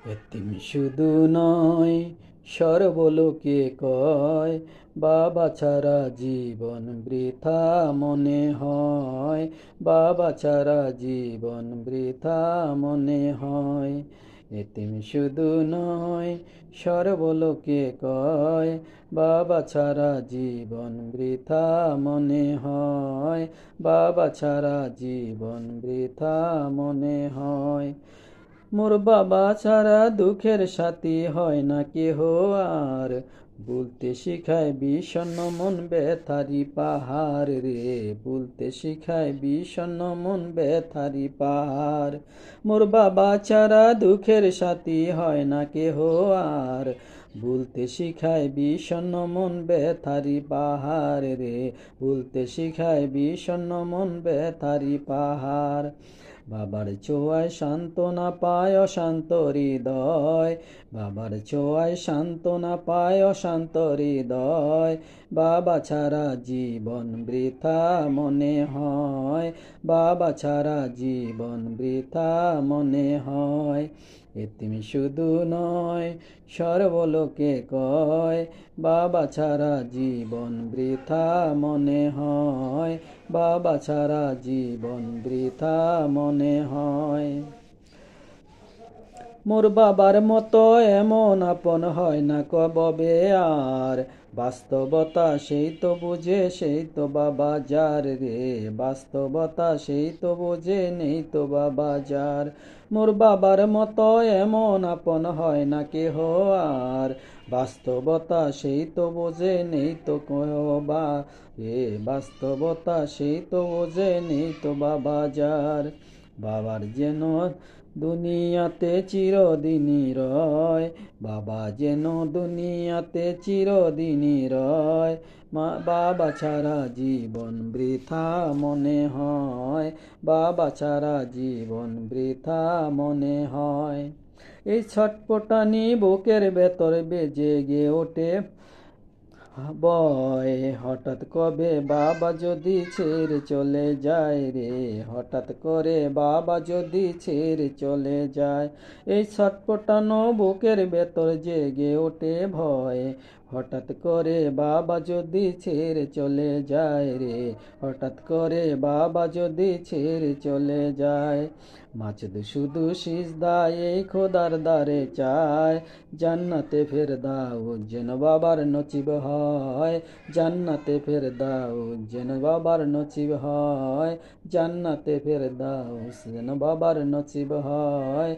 এতিম শুধু নয়, সর্বলোকে কয়, বাবা ছাড়া জীবন বৃথা মনে হয়। বাবা ছাড়া জীবন বৃথা মনে হয়। এতিম শুধু নয়, সর্বলোকে কয়, বাবা ছাড়া জীবন বৃথা মনে হয়। বাবা ছাড়া জীবন বৃথা মনে হয়। মোর বাবা ছাড়া দুঃখের সাথী হয় না কেহ আর, বলতে শিখায় বিষণ্ণ মন ব্যথারি পাহাড় রে, বলতে শিখায় বিষণ্ণ মন ব্যথারি পাহাড়। মোর বাবা ছাড়া দুঃখের সাথী হয় না কেহ আর, বলতে শিখায় বিষণ্ণ মন ব্যথারি পাহাড় রে, বলতে শিখায় বিষণ্ণ মন ব্যথারি পাহাড়। বাবার ছোঁয়ায় সান্ত্বনা পায় অশান্ত হৃদয়, বাবার ছোঁয়ায় সান্ত্বনা পায় অশান্ত হৃদয়। বাবা ছাড়া জীবন বৃথা মনে হয়, বাবা ছাড়া জীবন বৃথা মনে হয়। এতিম শুধু নয়, সর্বলোকে কয়, বাবা ছাড়া জীবন বৃথা মনে হয়। বাবা ছাড়া জীবন বৃথা মনে হয়। মোর বাবার মতো এমন আপন হয় না কববে আর, বাস্তবতা সেই তো বুঝে, সেই তো বাবা যার রে, বাস্তবতা সেই তো বুঝে, নেই তো বাবা যার। মোর বাবার মতো এমন আপন হয় না কেহ আর, বাস্তবতা সেই তো বোঝে, নেই তো বা রে, বাস্তবতা সেই তো বোঝে, নেই তো বাবা যার। বাবার যেন দুনিয়াতে চিরদিনই রয়, বাবা যেন দুনিয়াতে চিরদিনই রয়। বাবা ছাড়া জীবন বৃথা মনে হয়, বাবা ছাড়া জীবন বৃথা মনে হয়। এই ছটপটানি বুকের ভেতর বেজে গে ওঠে বয়, হঠাৎ কবে বাবা যদি ছেড়ে চলে যায় রে, হঠাৎ করে বাবা যদি ছেড়ে চলে যায়। এই ছটপটানো বুকের ভেতর জেগে ওঠে ভয়, হঠাৎ করে বাবা যদি ছেড়ে চলে যায় রে, হঠাৎ করে বাবা যদি ছেড়ে চলে যায়। মাছদ শুধু সিজদায় এই খোদার দ্বারে চায়, জান্নাতে ফেরদাউস যেন বাবার নসিব হয়, জান্নাতে ফেরদাউস যেন বাবার নসিব হয়, জান্নাতে ফেরদাউস যেন বাবার নসিব হয়।